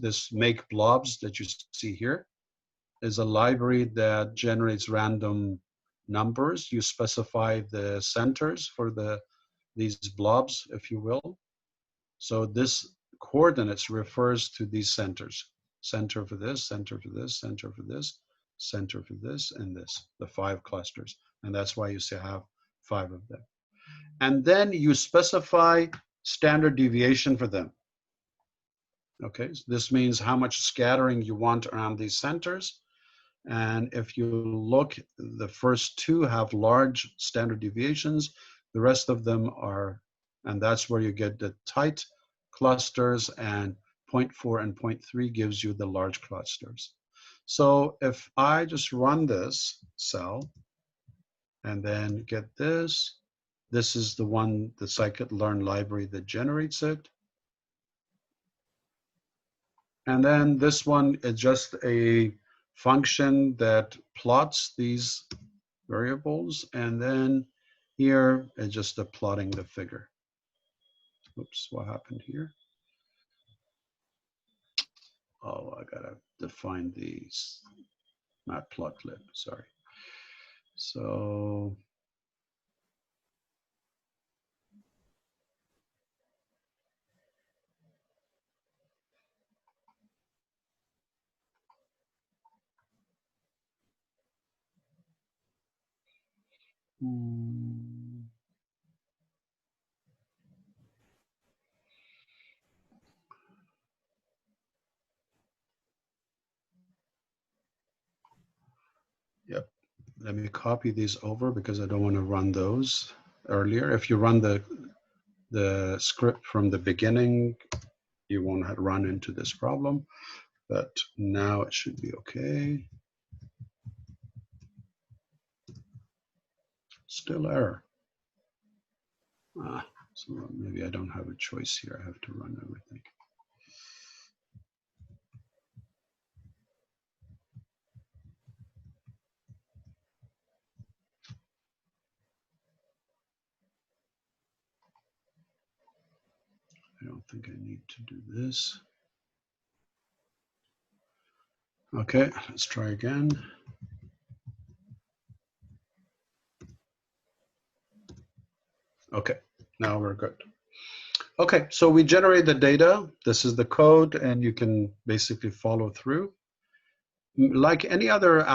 this make blobs that you see here is a library that generates random numbers. You specify the centers for these blobs, if you will. So this coordinates refers to these centers. Center for this, center for this, center for this, center for this, and this, the 5 clusters. And that's why you have 5 of them. And then you specify standard deviation for them. Okay, so this means how much scattering you want around these centers. And if you look, the first 2 have large standard deviations. The rest of them are, and that's where you get the tight clusters, and 0.4 and 0.3 gives you the large clusters. So if I just run this cell and then get this, this is the one, the scikit-learn library that generates it. And then this one is just a function that plots these variables. And then here is just a plotting the figure. Oops, what happened here? Oh, I gotta define these matplotlib, sorry. So yep, let me copy these over because I don't want to run those earlier. If you run the script from the beginning, you won't have run into this problem, but now it should be okay. Still error. So maybe I don't have a choice here. I have to run everything. I don't think I need to do this. Okay, let's try again. Okay, now we're good. Okay, so we generate the data. This is the code, and you can basically follow through. Like any other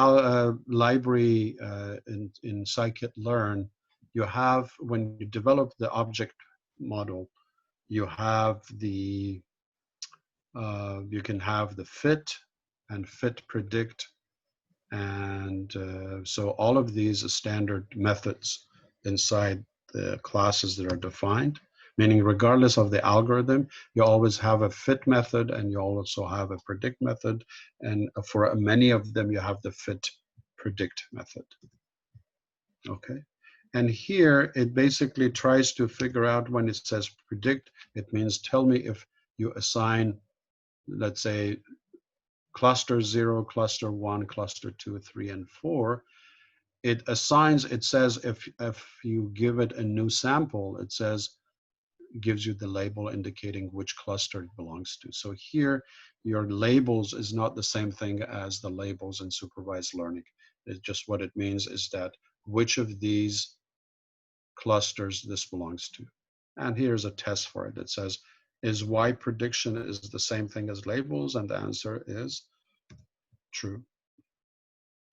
library in scikit-learn, you have, when you develop the object model, you have the, you can have the fit and fit predict. And so all of these are standard methods inside the classes that are defined, meaning regardless of the algorithm, you always have a fit method and you also have a predict method. And for many of them, you have the fit predict method. Okay. And here it basically tries to figure out, when it says predict, it means tell me if you assign, let's say, cluster 0, cluster 1, cluster 2, 3, and 4, it assigns, it says if you give it a new sample, it says, gives you the label indicating which cluster it belongs to. So here, your labels is not the same thing as the labels in supervised learning. It's just, what it means is that which of these clusters this belongs to. And here's a test for it. It says, is Y prediction is the same thing as labels? And the answer is true.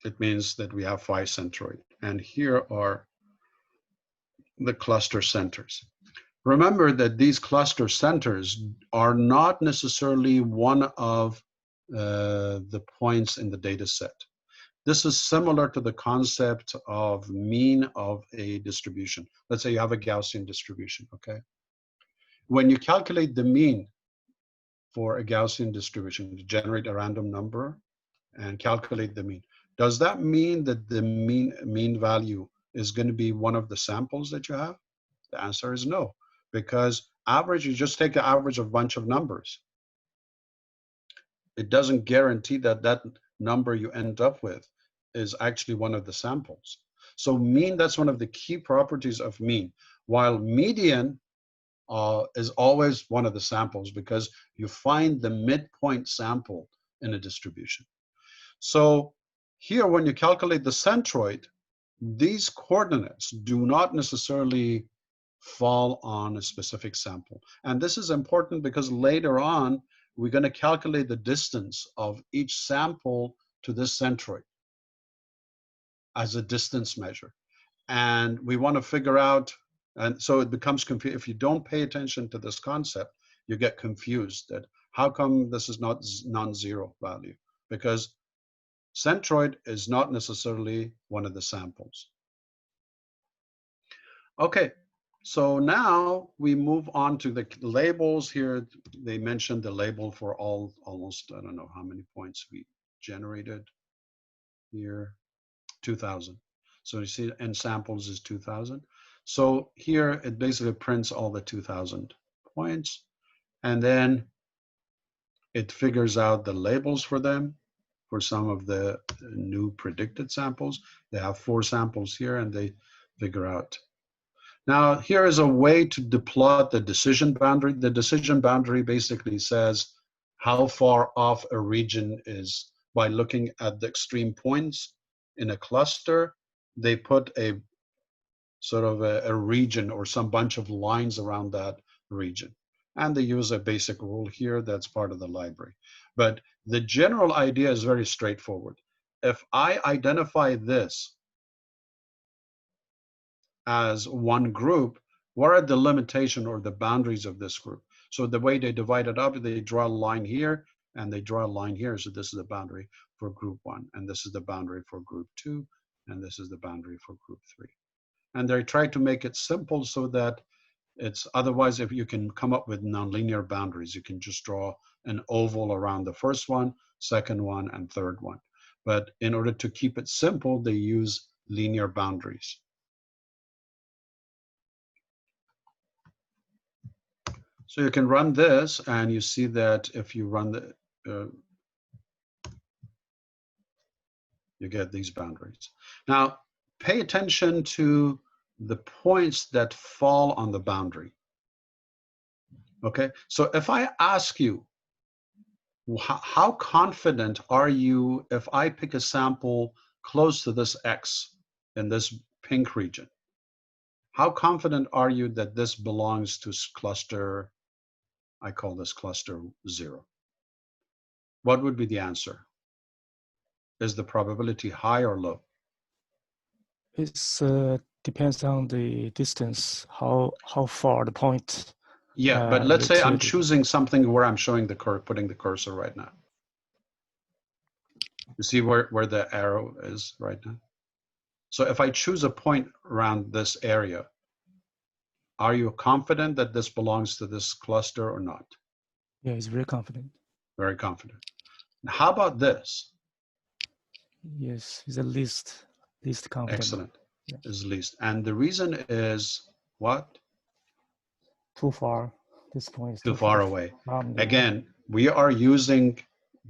It means that we have 5 centroid. And here are the cluster centers. Remember that these cluster centers are not necessarily one of the points in the data set. This is similar to the concept of mean of a distribution. Let's say you have a Gaussian distribution, okay? When you calculate the mean for a Gaussian distribution, you generate a random number and calculate the mean. Does that mean that the mean value is going to be one of the samples that you have? The answer is no, because average, you just take the average of a bunch of numbers. It doesn't guarantee that that number you end up with is actually one of the samples. So mean, that's one of the key properties of mean, while median is always one of the samples because you find the midpoint sample in a distribution. So here, when you calculate the centroid, these coordinates do not necessarily fall on a specific sample. And this is important because later on, we're going to calculate the distance of each sample to this centroid as a distance measure. And we want to figure out, and so it becomes confusing. If you don't pay attention to this concept, you get confused that how come this is not non-zero value? Because centroid is not necessarily one of the samples. Okay, so now we move on to the labels here. They mentioned the label for almost, I don't know how many points we generated here, 2,000. So you see n samples is 2,000. So here it basically prints all the 2,000 points, and then it figures out the labels for them for some of the new predicted samples. They have 4 samples here, and they figure out. Now, here is a way to deplot the decision boundary. The decision boundary basically says how far off a region is by looking at the extreme points in a cluster. They put a sort of a region or some bunch of lines around that region. And they use a basic rule here that's part of the library. But the general idea is very straightforward. If I identify this as one group, what are the limitation or the boundaries of this group? So the way they divide it up, they draw a line here and they draw a line here. So this is the boundary for group 1, and this is the boundary for group 2, and this is the boundary for group 3. And they try to make it simple so that it's, otherwise if you can come up with nonlinear boundaries, you can just draw an oval around the first one, second one, and third one. But in order to keep it simple, they use linear boundaries. So you can run this, and you see that if you run the, you get these boundaries. Now, pay attention to the points that fall on the boundary. Okay, so if I ask you, how confident are you if I pick a sample close to this X in this pink region? How confident are you that this belongs to cluster, I call this cluster 0? What would be the answer? Is the probability high or low? It's depends on the distance, how far the point. Yeah, but let's say I'm rotated. choosing something where I'm showing the putting the cursor right now. You see where the arrow is right now? So if I choose a point around this area, are you confident that this belongs to this cluster or not? Yeah, it's very confident. Very confident. How about this? Yes, it's the least confident. Excellent. Yeah. Is least. And the reason is what? Too far. This point is Too far away. from the, Again, we are using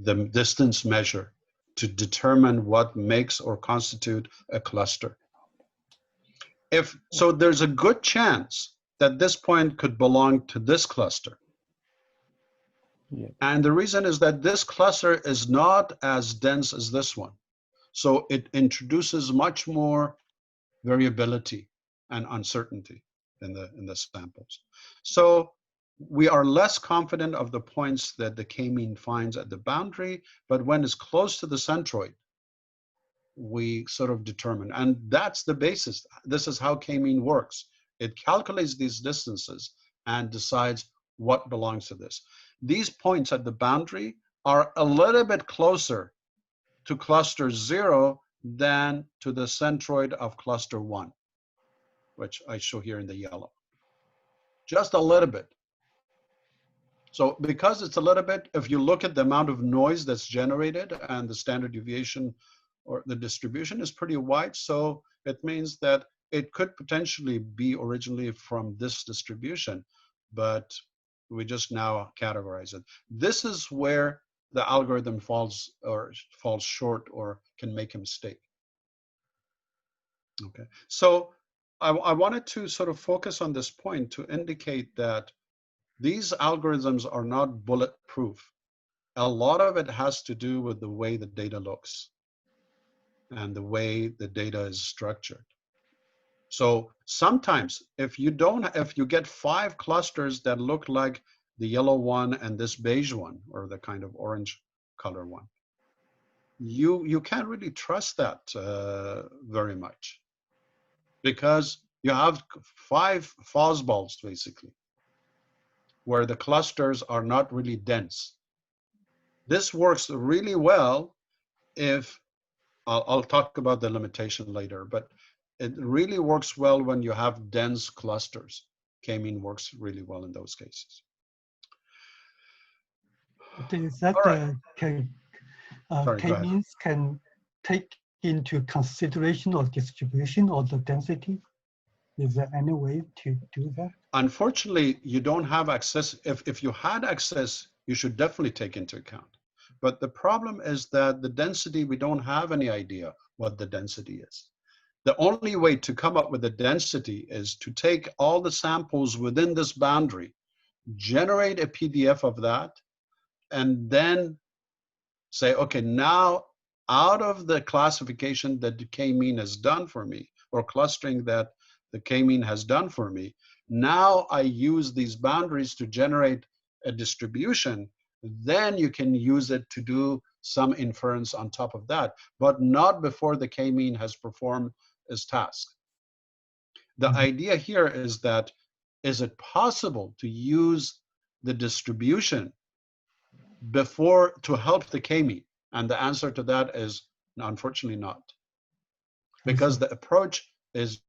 the distance measure to determine what makes or constitute a cluster. So there's a good chance that this point could belong to this cluster. yeah. And the reason is that this cluster is not as dense as this one. So it introduces much more variability and uncertainty in the samples. So we are less confident of the points that the k-mean finds at the boundary, but when it's close to the centroid, we sort of determine, and that's the basis. This is how k-mean works. It calculates these distances and decides what belongs to this. These points at the boundary are a little bit closer to cluster 0 than to the centroid of cluster 1, which I show here in the yellow. Just a little bit. So because it's a little bit, if you look at the amount of noise that's generated and the standard deviation or the distribution is pretty wide, so it means that it could potentially be originally from this distribution, but we just now categorize it. This is where the algorithm falls short or can make a mistake. Okay, so I wanted to sort of focus on this point to indicate that these algorithms are not bulletproof. A lot of it has to do with the way the data looks and the way the data is structured. So sometimes if you get 5 clusters that look like the yellow one and this beige one, or the kind of orange color one, you can't really trust that very much, because you have 5 fuzzballs basically, where the clusters are not really dense. This works really well if, I'll talk about the limitation later, but it really works well when you have dense clusters. K-mean works really well in those cases. Is that All right. Sorry, go ahead. K-means can take into consideration of distribution or the density? Is there any way to do that? Unfortunately, you don't have access. If you had access, you should definitely take into account. But the problem is that the density, we don't have any idea what the density is. The only way to come up with the density is to take all the samples within this boundary, generate a PDF of that, and then say, okay, now out of the classification that the K-mean has done for me, or clustering that the K-mean has done for me, now I use these boundaries to generate a distribution. Then you can use it to do some inference on top of that, but not before the K-mean has performed its task. The idea here is that, is it possible to use the distribution before to help the K-mean? And the answer to that is unfortunately not, because the approach is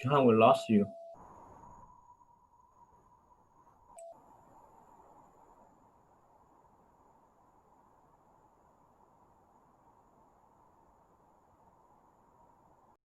Jahan, we lost you.